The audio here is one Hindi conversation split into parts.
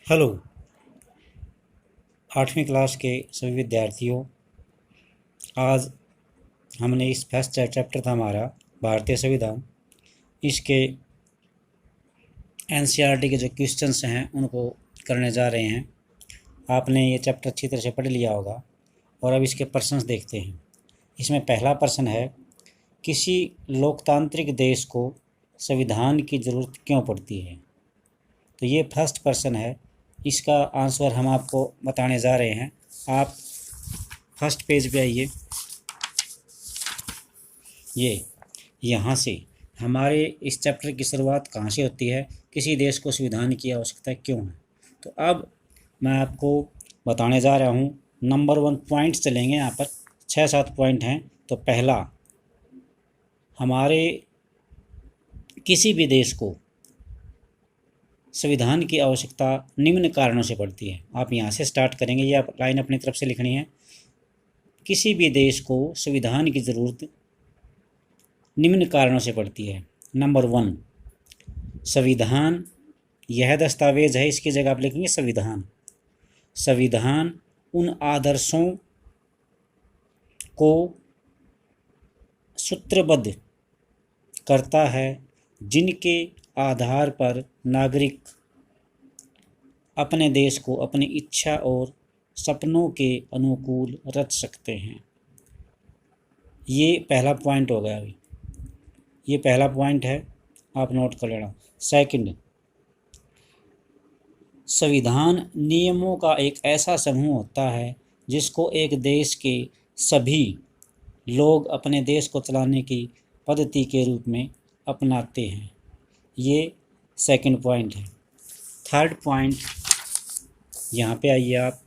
हेलो 8वीं क्लास के सभी विद्यार्थियों। आज हमने इस फर्स्ट चैप्टर था हमारा भारतीय संविधान। इसके एनसीईआरटी के जो क्वेश्चंस हैं उनको करने जा रहे हैं। आपने ये चैप्टर अच्छी तरह से पढ़ लिया होगा और अब इसके प्रश्न देखते हैं। इसमें पहला प्रश्न है, किसी लोकतांत्रिक देश को संविधान की ज़रूरत क्यों पड़ती है? तो ये फर्स्ट प्रश्न है। इसका आंसर हम आपको बताने जा रहे हैं। आप फर्स्ट पेज पे आइए। ये यहाँ से हमारे इस चैप्टर की शुरुआत कहाँ से होती है? किसी देश को संविधान की आवश्यकता क्यों है? तो अब मैं आपको बताने जा रहा हूँ। नंबर 1 पॉइंट्स चलेंगे। यहाँ पर 6-7 पॉइंट हैं। तो पहला, हमारे किसी भी देश को संविधान की आवश्यकता निम्न कारणों से पड़ती है। आप यहाँ से स्टार्ट करेंगे, ये आप लाइन अपनी तरफ से लिखनी है। किसी भी देश को संविधान की ज़रूरत निम्न कारणों से पड़ती है। नंबर 1, संविधान यह दस्तावेज है। इसकी जगह आप लिखेंगे संविधान। संविधान उन आदर्शों को सूत्रबद्ध करता है जिनके आधार पर नागरिक अपने देश को अपनी इच्छा और सपनों के अनुकूल रच सकते हैं। ये पहला पॉइंट हो गया। अभी ये पहला पॉइंट है, आप नोट कर लेना। सेकंड, संविधान नियमों का एक ऐसा समूह होता है जिसको एक देश के सभी लोग अपने देश को चलाने की पद्धति के रूप में अपनाते हैं। ये सेकंड पॉइंट है। थर्ड पॉइंट, यहाँ पे आइए आप।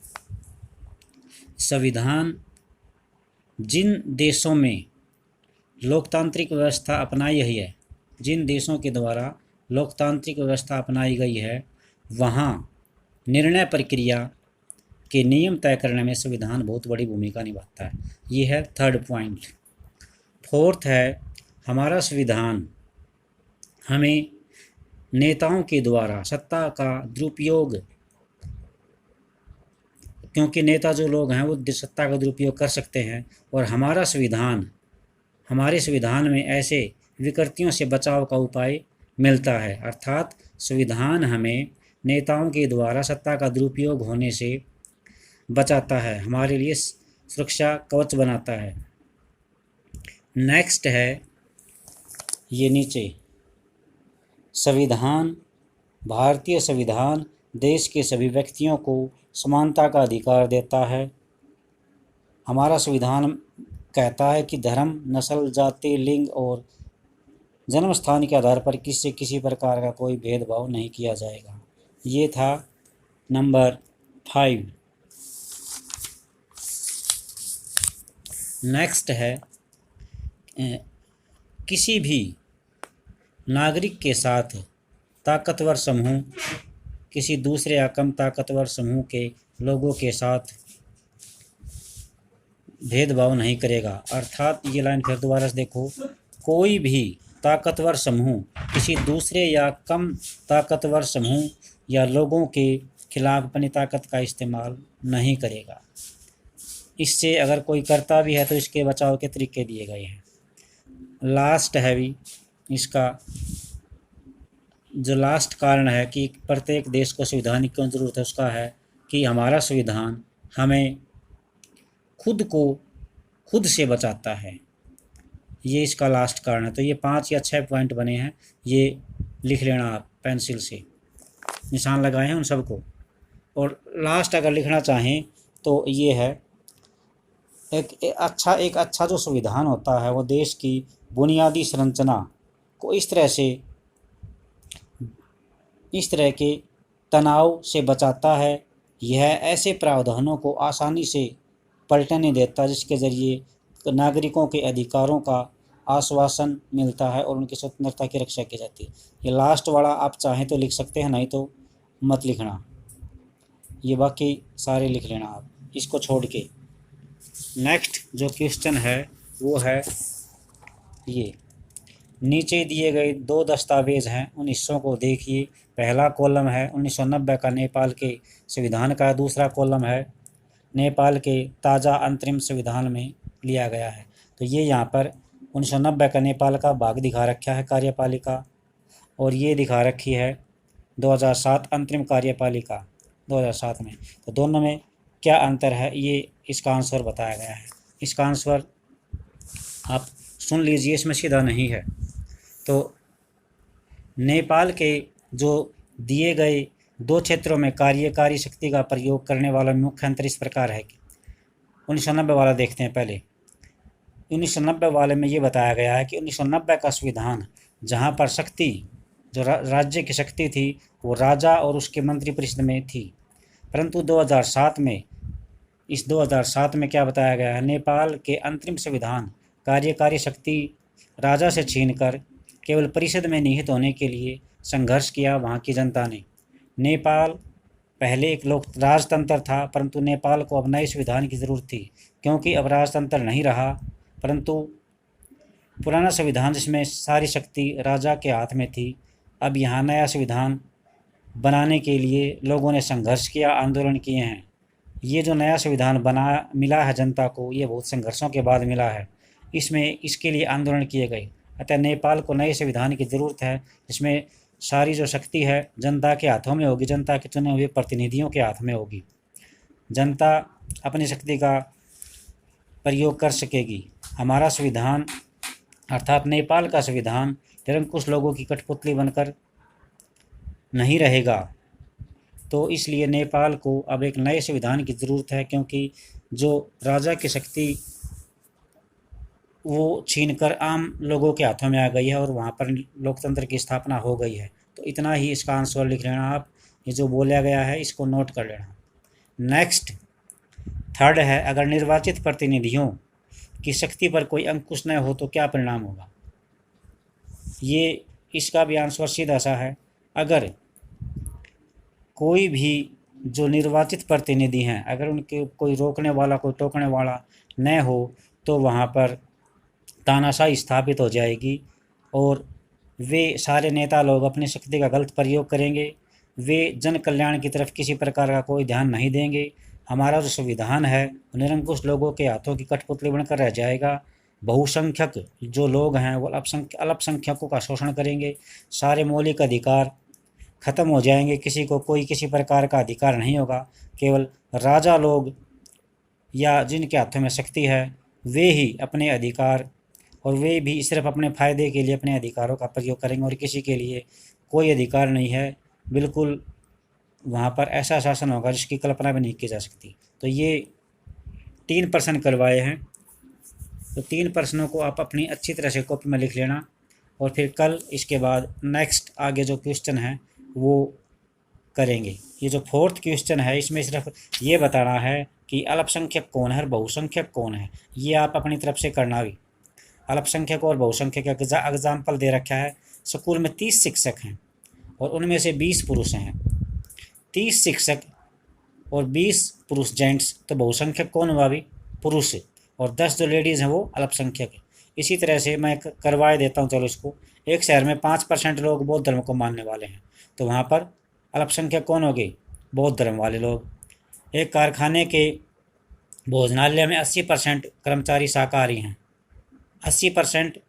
संविधान जिन देशों में लोकतांत्रिक व्यवस्था अपनाई गई है, जिन देशों के द्वारा लोकतांत्रिक व्यवस्था अपनाई गई है, वहाँ निर्णय प्रक्रिया के नियम तय करने में संविधान बहुत बड़ी भूमिका निभाता है। ये है थर्ड पॉइंट। फोर्थ है, हमारा संविधान हमें नेताओं के द्वारा सत्ता का दुरुपयोग, क्योंकि नेता जो लोग हैं वो सत्ता का दुरुपयोग कर सकते हैं, और हमारे संविधान में ऐसे विकृतियों से बचाव का उपाय मिलता है। अर्थात संविधान हमें नेताओं के द्वारा सत्ता का दुरुपयोग होने से बचाता है, हमारे लिए सुरक्षा कवच बनाता है। नेक्स्ट है ये नीचे, संविधान, भारतीय संविधान देश के सभी व्यक्तियों को समानता का अधिकार देता है। हमारा संविधान कहता है कि धर्म, नस्ल, जाति, लिंग और जन्म स्थान के आधार पर किसी प्रकार का कोई भेदभाव नहीं किया जाएगा। ये था नंबर 5। नेक्स्ट है, किसी भी नागरिक के साथ ताकतवर समूह किसी दूसरे या कम ताकतवर समूह के लोगों के साथ भेदभाव नहीं करेगा। अर्थात ये लाइन फिर दोबारा से देखो, कोई भी ताकतवर समूह किसी दूसरे या कम ताकतवर समूह या लोगों के खिलाफ अपनी ताकत का इस्तेमाल नहीं करेगा। इससे अगर कोई करता भी है तो इसके बचाव के तरीके दिए गए हैं। लास्ट है भी इसका जो लास्ट कारण है कि प्रत्येक देश को संविधान की क्यों ज़रूरत है, उसका है कि हमारा संविधान हमें खुद से बचाता है। ये इसका लास्ट कारण है। तो ये 5 या 6 पॉइंट बने हैं, ये लिख लेना आप पेंसिल से, निशान लगाए हैं उन सबको। और लास्ट अगर लिखना चाहें तो ये है, एक अच्छा जो संविधान होता है वो देश की बुनियादी संरचना को इस तरह के तनाव से बचाता है। यह ऐसे प्रावधानों को आसानी से पलटने देता जिसके ज़रिए नागरिकों के अधिकारों का आश्वासन मिलता है और उनकी स्वतंत्रता की रक्षा की जाती है। ये लास्ट वाला आप चाहें तो लिख सकते हैं, नहीं तो मत लिखना। ये बाकी सारे लिख लेना आप इसको छोड़ के। नेक्स्ट जो क्वेश्चन है वो है ये, नीचे दिए गए 2 दस्तावेज हैं, उन हिस्सों को देखिए पहला कॉलम है 1990 का नेपाल के संविधान का, दूसरा कॉलम है नेपाल के ताज़ा अंतरिम संविधान में लिया गया है। तो ये यहाँ पर 1990 का नेपाल का भाग दिखा रखा है कार्यपालिका, और ये दिखा रखी है 2007 अंतरिम कार्यपालिका 2007 में। तो दोनों में क्या अंतर है, ये इसका आंसर बताया गया है। इसका आंसर आप सुन लीजिए, इसमें सीधा नहीं है। तो नेपाल के जो दिए गए 2 क्षेत्रों में कार्यकारी शक्ति का प्रयोग करने वाला मुख्य अंतर इस प्रकार है कि 1990 वाला देखते हैं पहले। 1990 वाले में ये बताया गया है कि 1990 का संविधान, जहाँ पर शक्ति जो राज्य की शक्ति थी वो राजा और उसके मंत्रिपरिषद में थी, परंतु 2007 में क्या बताया गया है, नेपाल के अंतरिम संविधान कार्यकारी शक्ति राजा से छीनकर केवल परिषद में निहित होने के लिए संघर्ष किया वहाँ की जनता ने। नेपाल पहले एक लोक राजतंत्र था, परंतु नेपाल को अब नए संविधान की ज़रूरत थी, क्योंकि अब राजतंत्र नहीं रहा, परंतु पुराना संविधान जिसमें सारी शक्ति राजा के हाथ में थी, अब यहाँ नया संविधान बनाने के लिए लोगों ने संघर्ष किया, आंदोलन किए हैं। ये जो नया संविधान मिला है जनता को, ये बहुत संघर्षों के बाद मिला है। इसके लिए आंदोलन किए गए। अतः नेपाल को नए संविधान की ज़रूरत है, जिसमें सारी जो शक्ति है जनता के हाथों में होगी, जनता के चुने हुए प्रतिनिधियों के हाथ में होगी। जनता अपनी शक्ति का प्रयोग कर सकेगी। हमारा संविधान अर्थात नेपाल का संविधान निरंकुश लोगों की कठपुतली बनकर नहीं रहेगा। तो इसलिए नेपाल को अब एक नए संविधान की ज़रूरत है, क्योंकि जो राजा की शक्ति वो छीनकर आम लोगों के हाथों में आ गई है और वहाँ पर लोकतंत्र की स्थापना हो गई है। तो इतना ही इसका आंसर लिख लेना आप, ये जो बोला गया है इसको नोट कर लेना। नेक्स्ट थर्ड है, अगर निर्वाचित प्रतिनिधियों की शक्ति पर कोई अंकुश न हो तो क्या परिणाम होगा। ये इसका भी आंसर सीधा सा है, अगर कोई भी जो निर्वाचित प्रतिनिधि हैं अगर उनके कोई रोकने वाला कोई टोकने वाला न हो तो वहाँ पर तानाशाही स्थापित हो जाएगी और वे सारे नेता लोग अपनी शक्ति का गलत प्रयोग करेंगे। वे जन कल्याण की तरफ किसी प्रकार का कोई ध्यान नहीं देंगे। हमारा जो संविधान है निरंकुश लोगों के हाथों की कठपुतली बनकर रह जाएगा। बहुसंख्यक जो लोग हैं वो अल्पसंख्यकों का शोषण करेंगे। सारे मौलिक अधिकार खत्म हो जाएंगे, किसी को कोई किसी प्रकार का अधिकार नहीं होगा। केवल राजा लोग या जिनके हाथों में शक्ति है वे ही अपने अधिकार, और वे भी सिर्फ अपने फ़ायदे के लिए अपने अधिकारों का प्रयोग करेंगे और किसी के लिए कोई अधिकार नहीं है। बिल्कुल वहाँ पर ऐसा शासन होगा जिसकी कल्पना भी नहीं की जा सकती। तो ये 3 प्रश्न करवाए हैं, तो 3 प्रश्नों को आप अपनी अच्छी तरह से कॉपी में लिख लेना और फिर कल इसके बाद नेक्स्ट आगे जो क्वेश्चन है वो करेंगे। ये जो 4th क्वेश्चन है इसमें सिर्फ ये बताना है कि अल्पसंख्यक कौन है और बहुसंख्यक कौन है, ये आप अपनी तरफ से करना भी। अल्पसंख्यक और बहुसंख्यक का एग्जाम्पल दे रखा है। स्कूल में 30 शिक्षक हैं और उनमें से 20 पुरुष हैं। 30 शिक्षक और 20 पुरुष जेंट्स, तो बहुसंख्यक कौन हुआ भी? पुरुष। और 10 जो लेडीज़ हैं वो अल्पसंख्यक है। इसी तरह से मैं करवाए देता हूँ। चलो इसको, एक शहर में 5% लोग बौद्ध धर्म को मानने वाले हैं, तो वहाँ पर अल्पसंख्यक कौन हो गए? बौद्ध धर्म वाले लोग। एक कारखाने के भोजनालय में 80% कर्मचारी शाकाहारी हैं, 80%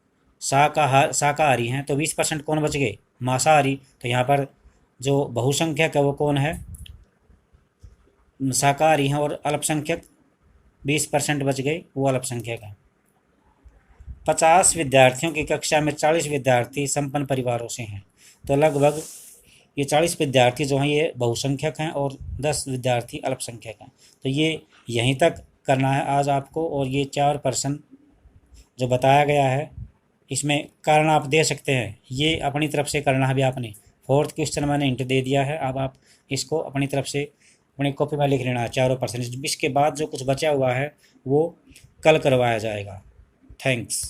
शाकाहारी हैं, तो 20% कौन बच गए? मांसाहारी। तो यहाँ पर जो बहुसंख्यक है वो कौन है? शाकाहारी हैं, और अल्पसंख्यक 20% बच गए, वो अल्पसंख्यक है। 50 विद्यार्थियों की कक्षा में 40 विद्यार्थी संपन्न परिवारों से हैं, तो लगभग ये 40 विद्यार्थी जो हैं ये बहुसंख्यक हैं और 10 विद्यार्थी अल्पसंख्यक हैं। तो ये यहीं तक करना है आज आपको। और ये 4 प्रश्न जो बताया गया है इसमें कारण आप दे सकते हैं, ये अपनी तरफ से करना है भी आपने। 4th क्वेश्चन मैंने हिंट दे दिया है, अब आप इसको अपनी तरफ से अपनी कॉपी में लिख लेना है 4 प्रश्न। इसके बाद जो कुछ बचा हुआ है वो कल करवाया जाएगा। थैंक्स।